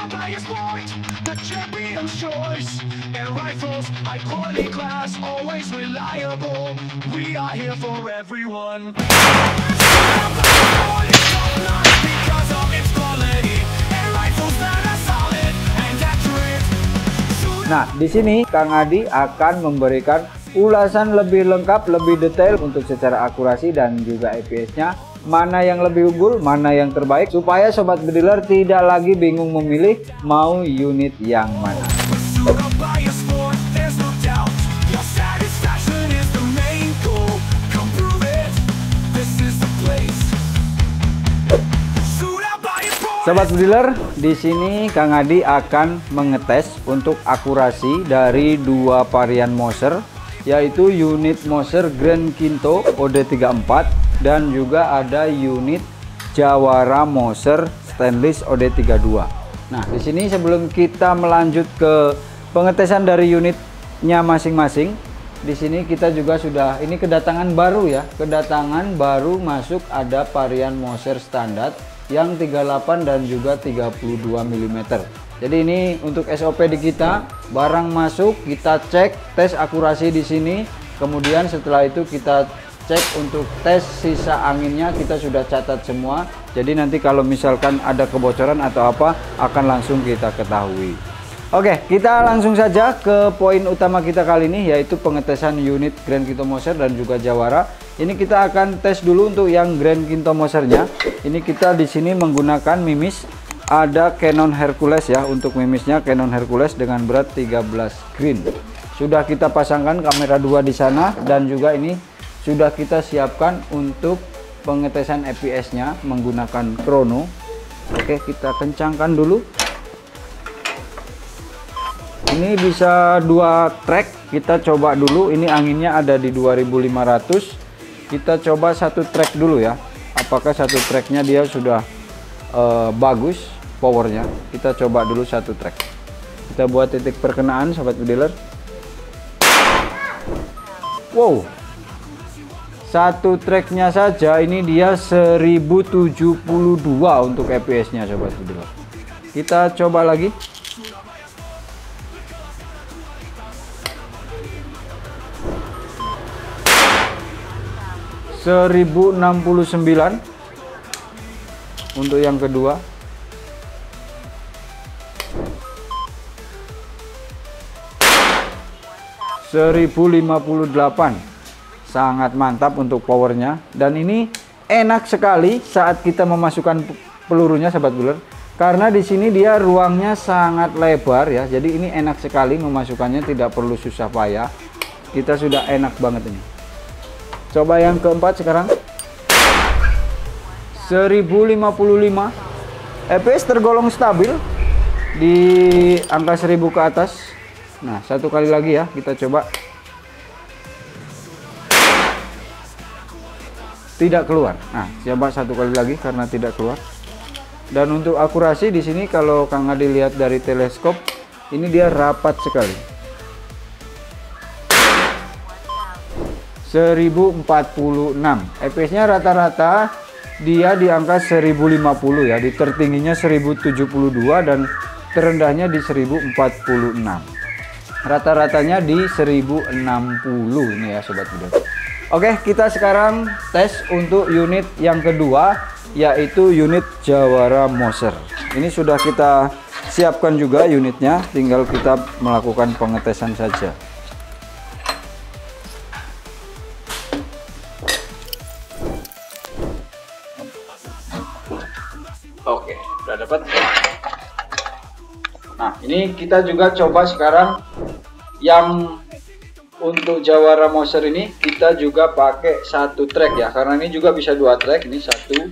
Highest point, the champion's choice. Air rifles, high quality class, always reliable. We are here for everyone. Because of its quality. Air rifles that are solid and accurate. Nah, di sini Kang Adi akan memberikan ulasan lebih lengkap, lebih detail untuk secara akurasi dan juga EPS-nya. Mana yang lebih unggul, mana yang terbaik, supaya sobat bediler tidak lagi bingung memilih mau unit yang mana. Sobat bediler, di sini Kang Adi akan mengetes untuk akurasi dari dua varian Moser, yaitu unit Moser Grand Kinto OD34 dan juga ada unit Jawara Moser Stainless OD32. Nah, di sini sebelum kita melanjut ke pengetesan dari unitnya masing-masing, di sini kita juga sudah ini kedatangan baru ya, kedatangan baru masuk ada varian Moser standar yang 38 dan juga 32 mm. Jadi ini untuk SOP di kita, barang masuk kita cek tes akurasi di sini, kemudian setelah itu kita cek untuk tes sisa anginnya, kita sudah catat semua. Jadi nanti kalau misalkan ada kebocoran atau apa akan langsung kita ketahui. Oke, kita langsung saja ke poin utama kita kali ini, yaitu pengetesan unit Grand Kinto Moser dan juga Jawara. Ini kita akan tes dulu untuk yang Grand Kinto Mosernya. Ini kita di sini menggunakan mimis, ada Canon Hercules ya, untuk mimisnya Canon Hercules dengan berat 13 grain. Sudah kita pasangkan kamera 2 di sana, dan juga ini sudah kita siapkan untuk pengetesan EPS-nya menggunakan krono. Oke, kita kencangkan dulu. Ini bisa 2 track, kita coba dulu. Ini anginnya ada di 2500. Kita coba 1 track dulu ya. Apakah 1 tracknya dia sudah bagus powernya? Kita coba dulu 1 track. Kita buat titik perkenaan sobat bediler. Wow, 1 tracknya saja ini dia 1072 untuk EPS-nya sobat bediler. Kita coba lagi. (1069) untuk yang kedua. (1058). Sangat mantap untuk powernya, dan ini enak sekali saat kita memasukkan pelurunya sobat bediler, karena di sini dia ruangnya sangat lebar ya. Jadi ini enak sekali memasukkannya, tidak perlu susah payah. Kita sudah enak banget ini. Coba yang keempat sekarang. 1055. EPS tergolong stabil di angka 1000 ke atas. Nah, 1 kali lagi ya, kita coba. Tidak keluar. Nah, coba 1 kali lagi karena tidak keluar. Dan untuk akurasi di sini kalau Kang Adi lihat dari teleskop, ini dia rapat sekali. 1046. EPS-nya rata-rata dia di angka 1050 ya. Di tertingginya 1072 dan terendahnya di 1046. Rata-ratanya di 1060 ini ya sobat bediler. Oke, kita sekarang tes untuk unit yang kedua, yaitu unit Jawara Moser. Ini sudah kita siapkan juga unitnya, tinggal kita melakukan pengetesan saja. Oke, udah dapat. Nah, ini kita juga coba sekarang yang untuk Jawara Moser ini kita juga pakai 1 track ya, karena ini juga bisa 2 track. Ini 1,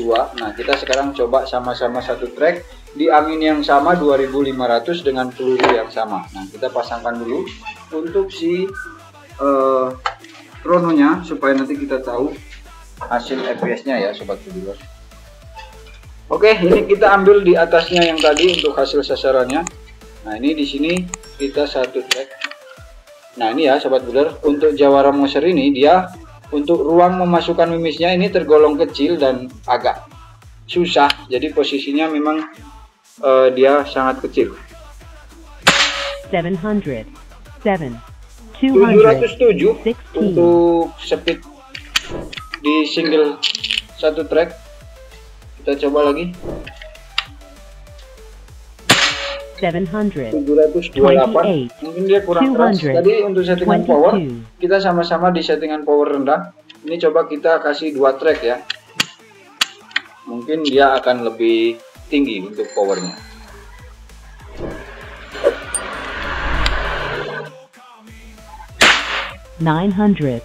2. Nah, kita sekarang coba sama-sama 1 track di angin yang sama 2500 dengan peluru yang sama. Nah, kita pasangkan dulu untuk si krononya supaya nanti kita tahu hasil EPS-nya ya sobat bediler. Oke, ini kita ambil di atasnya yang tadi untuk hasil sasarannya. Nah, ini di sini kita 1 track. Nah, ini ya sobat bediler, untuk Jawara Moser ini dia untuk ruang memasukkan mimisnya ini tergolong kecil dan agak susah, jadi posisinya memang dia sangat kecil. 700, 7, 707 16. untuk speed di single satu track. Kita coba lagi. 700, 728, mungkin dia kurang keras. Tadi untuk settingan power, kita sama-sama di settingan power rendah. Ini coba kita kasih 2 track ya. Mungkin dia akan lebih tinggi untuk powernya. $944,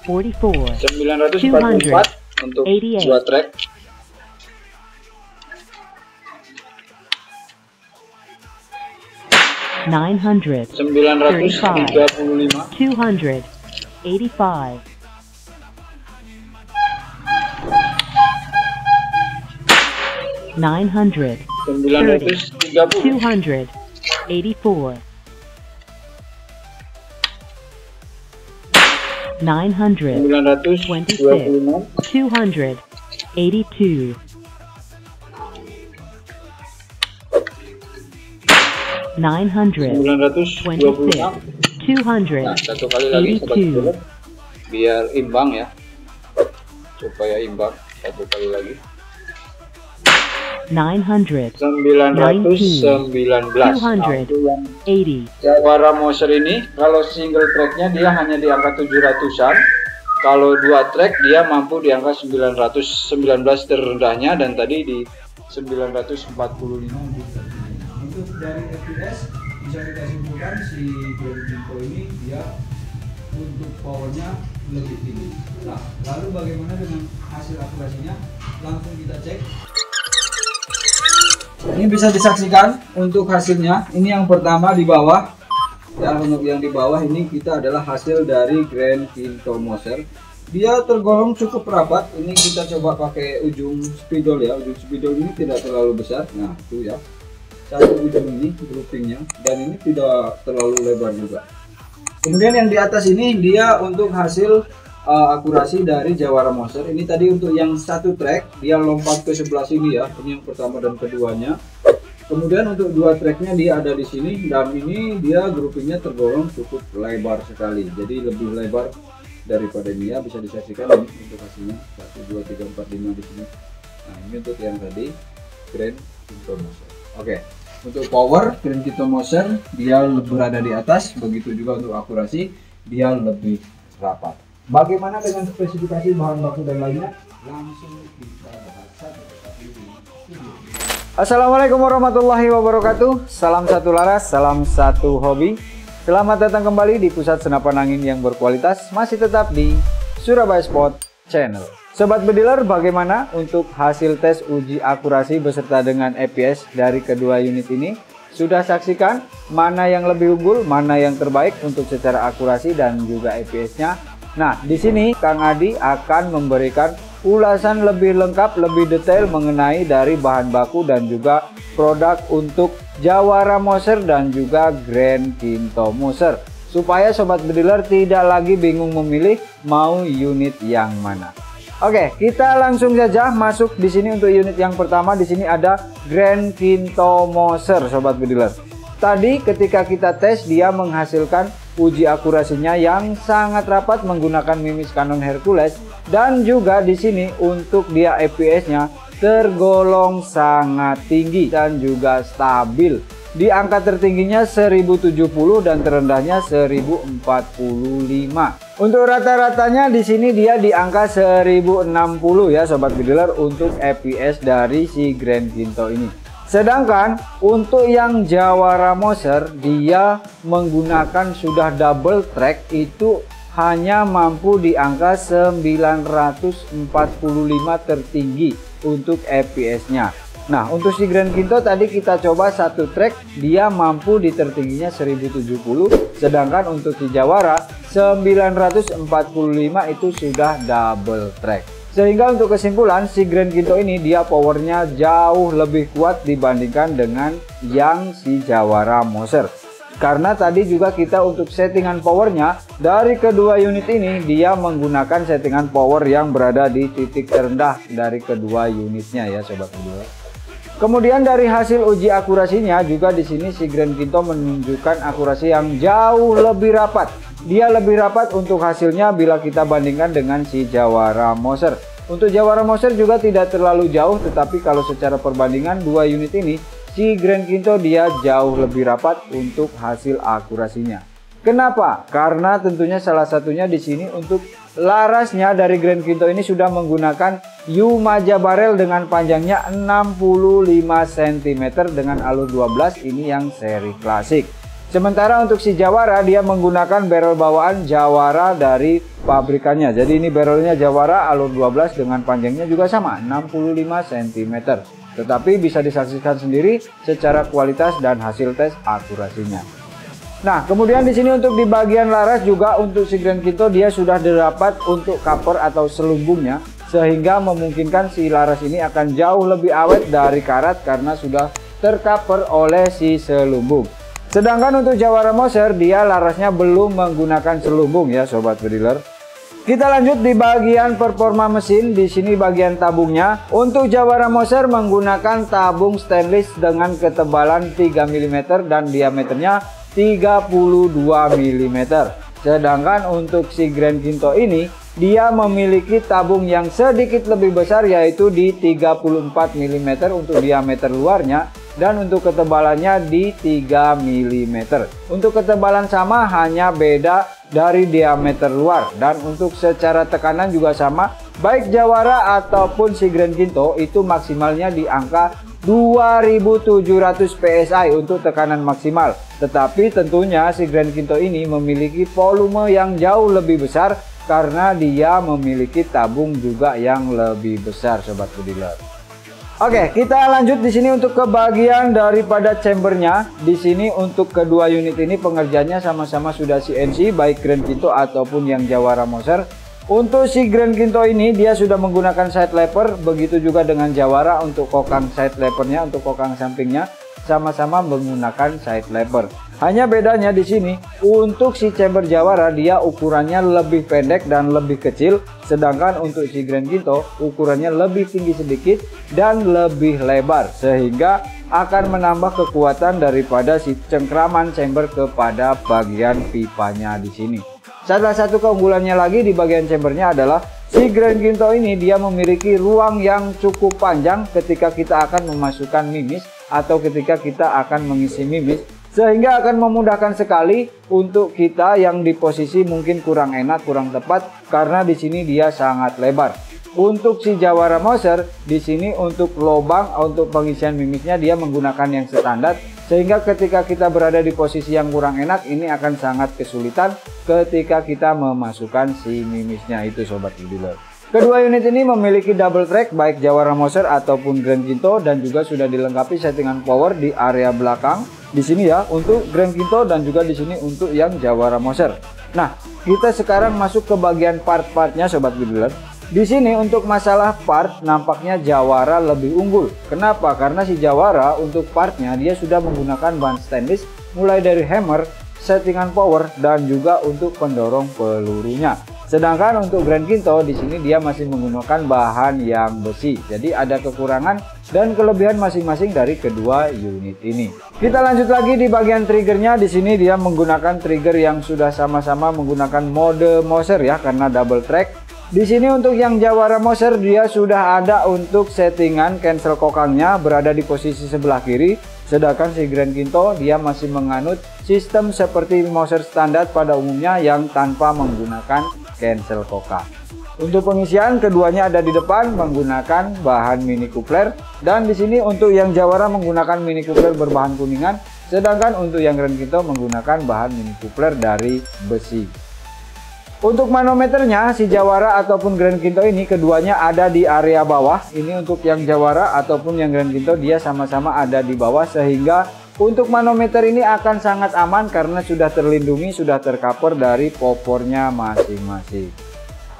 944 untuk 2 track. 935, 935, 285, 930, 930, 284, 926, 282, 926, 200, Nah, satu kali lagi sobat bediler, biar imbang ya, supaya imbang. Satu kali lagi. 900, 919. Nah, itu yang 80, Jawara Moser ini kalau single tracknya dia hanya di angka 700-an. Kalau 2 track dia mampu di angka 919 terendahnya, dan tadi di 945 gitu. Untuk dari FPS bisa kita simpulkan si Grand Kinto ini dia untuk powernya lebih tinggi. Nah, lalu bagaimana dengan hasil akurasinya? Langsung kita cek. Ini bisa disaksikan untuk hasilnya. Ini yang pertama di bawah. Ya, untuk yang di bawah ini kita adalah hasil dari Grand Kinto Moser. Dia tergolong cukup rapat. Ini kita coba pakai ujung spidol ya. Ujung spidol ini tidak terlalu besar. Nah, itu ya. Satu ujung ini groupingnya, dan ini tidak terlalu lebar juga. Kemudian yang di atas ini dia untuk hasil akurasi dari Jawara Moser. Ini tadi untuk yang satu track dia lompat ke sebelah sini ya. Ini yang pertama dan keduanya. Kemudian untuk 2 tracknya dia ada di sini, dan ini dia groupingnya tergolong cukup lebar sekali. Jadi lebih lebar daripada ini ya. Bisa disaksikan ini untuk hasilnya 1, 2, 3, 4, 5 di sini. Nah, ini untuk yang tadi Grand Kinto Moser. Oke. Untuk power Grand Kinto Moser dia berada di atas, begitu juga untuk akurasi dia lebih rapat. Bagaimana dengan spesifikasi bahan baku dan lainnya? Langsung kita bahas satu persatu di video. Assalamualaikum warahmatullahi wabarakatuh. Salam satu laras, salam satu hobi. Selamat datang kembali di pusat senapan angin yang berkualitas, masih tetap di Surabaya Sport Channel. Sobat bediler, bagaimana untuk hasil tes uji akurasi beserta dengan FPS dari kedua unit ini? Sudah saksikan mana yang lebih unggul, mana yang terbaik untuk secara akurasi dan juga FPS-nya? Nah, di sini Kang Adi akan memberikan ulasan lebih lengkap, lebih detail mengenai dari bahan baku dan juga produk untuk Jawara Moser dan juga Grand Kinto Moser, supaya sobat bediler tidak lagi bingung memilih mau unit yang mana. Oke, kita langsung saja masuk di sini untuk unit yang pertama. Di sini ada Grand Kinto Moser, sobat bediler. Tadi ketika kita tes dia menghasilkan uji akurasinya yang sangat rapat menggunakan mimis Canon Hercules, dan juga di sini untuk dia FPS-nya tergolong sangat tinggi dan juga stabil. Di angka tertingginya 1070 dan terendahnya 1045. Untuk rata-ratanya di sini dia di angka 1060 ya sobat bediler untuk FPS dari si Grand Kinto ini. Sedangkan untuk yang Jawara Moser dia menggunakan sudah double track, itu hanya mampu di angka 945 tertinggi untuk FPS-nya. Nah, untuk si Grand Kinto tadi kita coba satu track, dia mampu di tertingginya 1070, sedangkan untuk si Jawara 945 itu sudah double track. Sehingga untuk kesimpulan si Grand Kinto ini dia powernya jauh lebih kuat dibandingkan dengan yang si Jawara Moser. karena tadi juga kita untuk settingan powernya dari kedua unit ini dia menggunakan settingan power yang berada di titik terendah dari kedua unitnya ya sobat bediler. Kemudian dari hasil uji akurasinya juga di sini si Grand Kinto menunjukkan akurasi yang jauh lebih rapat. Dia lebih rapat untuk hasilnya bila kita bandingkan dengan si Jawara Moser. Untuk Jawara Moser juga tidak terlalu jauh, tetapi kalau secara perbandingan dua unit ini si Grand Kinto dia jauh lebih rapat untuk hasil akurasinya. Kenapa? Karena tentunya salah satunya di sini untuk larasnya dari Grand Kinto ini sudah menggunakan Umaja barrel dengan panjangnya 65 cm dengan alur 12, ini yang seri klasik. Sementara untuk si Jawara dia menggunakan barrel bawaan Jawara dari pabrikannya. Jadi ini barrelnya Jawara alur 12 dengan panjangnya juga sama 65 cm. Tetapi bisa disaksikan sendiri secara kualitas dan hasil tes akurasinya. Nah, kemudian di sini untuk di bagian laras juga untuk si Grand Kinto dia sudah didapat untuk cover atau selubungnya, sehingga memungkinkan si laras ini akan jauh lebih awet dari karat karena sudah tercover oleh si selubung. Sedangkan untuk Jawara Moser dia larasnya belum menggunakan selubung ya sobat bediler. Kita lanjut di bagian performa mesin. Di sini bagian tabungnya. Untuk Jawara Moser menggunakan tabung stainless dengan ketebalan 3 mm dan diameternya 32 mm. Sedangkan untuk si Grand Kinto ini dia memiliki tabung yang sedikit lebih besar, yaitu di 34 mm untuk diameter luarnya dan untuk ketebalannya di 3 mm. Untuk ketebalan sama, hanya beda dari diameter luar, dan untuk secara tekanan juga sama, baik Jawara ataupun si Grand Kinto itu maksimalnya di angka 2700 PSI untuk tekanan maksimal. Tetapi tentunya si Grand Kinto ini memiliki volume yang jauh lebih besar karena dia memiliki tabung juga yang lebih besar sobat bediler. Oke, kita lanjut di sini untuk ke bagian daripada chambernya. Di sini untuk kedua unit ini pengerjaannya sama-sama sudah CNC, baik Grand Kinto ataupun yang Jawara Moser. Untuk si Grand Kinto ini dia sudah menggunakan side lever, begitu juga dengan Jawara untuk kokang side levernya, untuk kokang sampingnya sama-sama menggunakan side lever. Hanya bedanya di sini untuk si chamber Jawara dia ukurannya lebih pendek dan lebih kecil, sedangkan untuk si Grand Kinto ukurannya lebih tinggi sedikit dan lebih lebar, sehingga akan menambah kekuatan daripada si cengkraman chamber kepada bagian pipanya di sini. Salah satu keunggulannya lagi di bagian chambernya adalah si Grand Kinto ini dia memiliki ruang yang cukup panjang ketika kita akan memasukkan mimis atau ketika kita akan mengisi mimis, sehingga akan memudahkan sekali untuk kita yang di posisi mungkin kurang enak, kurang tepat, karena di sini dia sangat lebar. Untuk si Jawara Moser di sini untuk lubang untuk pengisian mimisnya dia menggunakan yang standar, sehingga ketika kita berada di posisi yang kurang enak ini akan sangat kesulitan ketika kita memasukkan si mimisnya itu sobat bediler. Kedua unit ini memiliki double track baik Jawara Moser ataupun Grand Kinto, dan juga sudah dilengkapi settingan power di area belakang di sini ya untuk Grand Kinto, dan juga di sini untuk yang Jawara Moser. Nah, kita sekarang masuk ke bagian part-partnya sobat bediler. Di sini untuk masalah part nampaknya Jawara lebih unggul. Kenapa? Karena si Jawara untuk partnya dia sudah menggunakan bahan stainless mulai dari hammer, settingan power, dan juga untuk pendorong pelurunya. Sedangkan untuk Grand Kinto di sini dia masih menggunakan bahan yang besi. Jadi ada kekurangan dan kelebihan masing-masing dari kedua unit ini. Kita lanjut lagi di bagian triggernya. Di sini dia menggunakan trigger yang sudah sama-sama menggunakan mode Moser ya, karena double track. Di sini untuk yang Jawara Moser dia sudah ada untuk settingan cancel kokangnya berada di posisi sebelah kiri, sedangkan si Grand Kinto dia masih menganut sistem seperti Moser standar pada umumnya yang tanpa menggunakan cancel kokang. Untuk pengisian keduanya ada di depan menggunakan bahan mini coupler, dan di sini untuk yang Jawara menggunakan mini coupler berbahan kuningan, sedangkan untuk yang Grand Kinto menggunakan bahan mini coupler dari besi. Untuk manometernya si Jawara ataupun Grand Kinto ini keduanya ada di area bawah. Ini untuk yang Jawara ataupun yang Grand Kinto dia sama-sama ada di bawah, sehingga untuk manometer ini akan sangat aman karena sudah terlindungi, sudah tercover dari popornya masing-masing.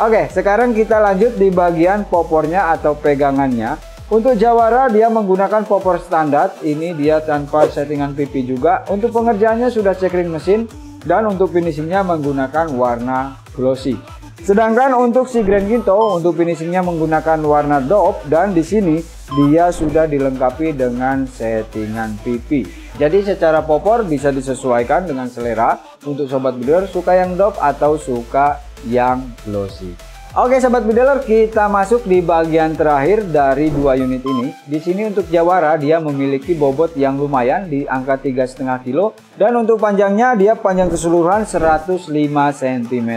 Oke, sekarang kita lanjut di bagian popornya atau pegangannya. Untuk Jawara dia menggunakan popor standar, ini dia tanpa settingan pipi juga. Untuk pengerjaannya sudah checkring mesin dan untuk finishingnya menggunakan warna glossy. Sedangkan untuk si Grand Kinto untuk finishingnya menggunakan warna dope dan di sini dia sudah dilengkapi dengan settingan pipi. Jadi secara popor bisa disesuaikan dengan selera untuk sobat builder suka yang dope atau suka yang glossy. Oke sobat builder, kita masuk di bagian terakhir dari dua unit ini. Di sini untuk Jawara dia memiliki bobot yang lumayan di angka 3,5 kilo dan untuk panjangnya dia panjang keseluruhan 105 cm.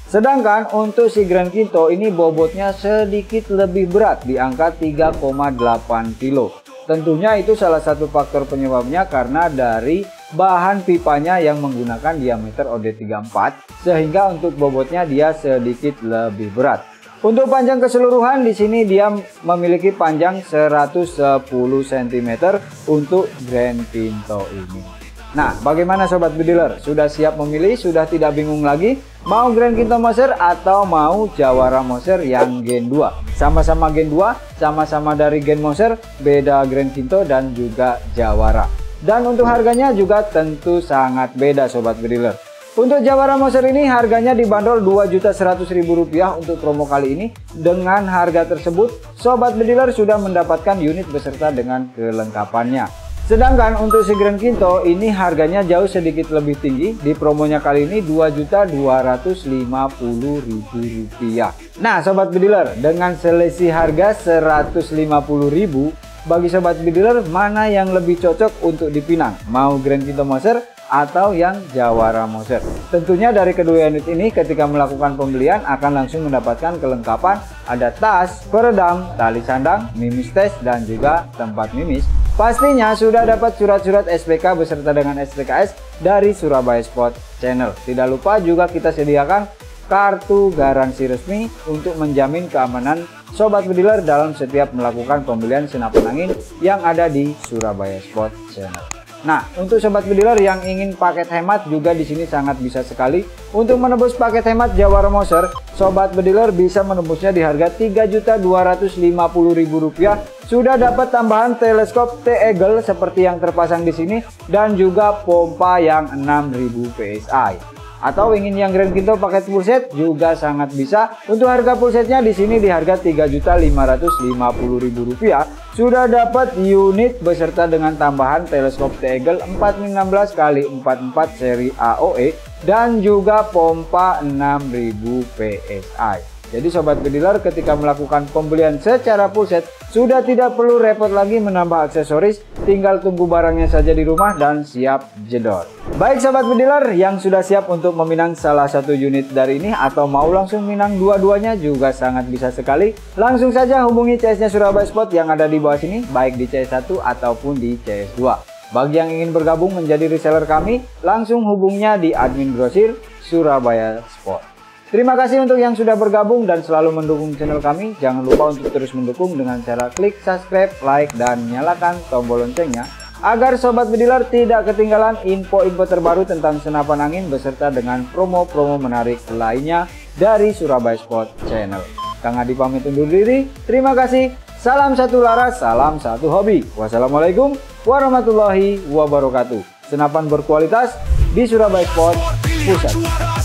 Sedangkan untuk si Grand Kinto ini bobotnya sedikit lebih berat di angka 3,8 kilo. Tentunya itu salah satu faktor penyebabnya karena dari bahan pipanya yang menggunakan diameter OD34 sehingga untuk bobotnya dia sedikit lebih berat. Untuk panjang keseluruhan di sini dia memiliki panjang 110 cm untuk Grand Kinto ini. Nah, bagaimana sobat builder? Sudah siap memilih? Sudah tidak bingung lagi? Mau Grand Kinto Moser atau mau Jawara Moser yang Gen 2? Sama-sama Gen 2, sama-sama dari Gen Moser, beda Grand Kinto dan juga Jawara. Dan untuk harganya juga tentu sangat beda sobat builder. Untuk Jawara Moser ini harganya dibanderol Rp2.100.000 untuk promo kali ini. Dengan harga tersebut, sobat builder sudah mendapatkan unit beserta dengan kelengkapannya. Sedangkan untuk si Grand Kinto ini harganya jauh sedikit lebih tinggi. Di promonya kali ini Rp2.250.000. Nah sobat builder, dengan selisih harga Rp150.000, bagi sobat builder mana yang lebih cocok untuk dipinang? Mau Grand Kinto Moser atau yang Jawara Moser? Tentunya dari kedua unit ini ketika melakukan pembelian akan langsung mendapatkan kelengkapan, ada tas, peredam, tali sandang, mimis tes dan juga tempat mimis. Pastinya sudah dapat surat-surat SPK beserta dengan SPKS dari Surabaya Sport Channel. Tidak lupa juga kita sediakan kartu garansi resmi untuk menjamin keamanan sobat builder dalam setiap melakukan pembelian senapan angin yang ada di Surabaya Sport Channel. Nah, untuk sobat builder yang ingin paket hemat juga di sini sangat bisa sekali. Untuk menebus paket hemat Jawara Moser, sobat builder bisa menebusnya di harga Rp3.250.000. Sudah dapat tambahan teleskop T-Eagle seperti yang terpasang di sini dan juga pompa yang 6000 PSI. Atau ingin yang Grand Kinto paket full set juga sangat bisa. Untuk harga full setnya di sini di harga Rp3.550.000. Sudah dapat unit beserta dengan tambahan teleskop T-Eagle 416x44 seri AOE dan juga pompa 6000 PSI. Jadi sobat builder ketika melakukan pembelian secara full set sudah tidak perlu repot lagi menambah aksesoris, tinggal tunggu barangnya saja di rumah dan siap jedor. Baik sobat builder yang sudah siap untuk meminang salah satu unit dari ini atau mau langsung minang dua-duanya juga sangat bisa sekali. Langsung saja hubungi CS-nya Surabaya Sport yang ada di bawah sini, baik di CS1 ataupun di CS2. Bagi yang ingin bergabung menjadi reseller kami, langsung hubungnya di admin grosir Surabaya Sport. Terima kasih untuk yang sudah bergabung dan selalu mendukung channel kami. Jangan lupa untuk terus mendukung dengan cara klik subscribe, like, dan nyalakan tombol loncengnya agar sobat builder tidak ketinggalan info-info terbaru tentang senapan angin beserta dengan promo-promo menarik lainnya dari Surabaya Sport Channel. Kang Adi pamit undur diri. Terima kasih. Salam satu laras, salam satu hobi. Wassalamualaikum warahmatullahi wabarakatuh. Senapan berkualitas di Surabaya Sport Pusat.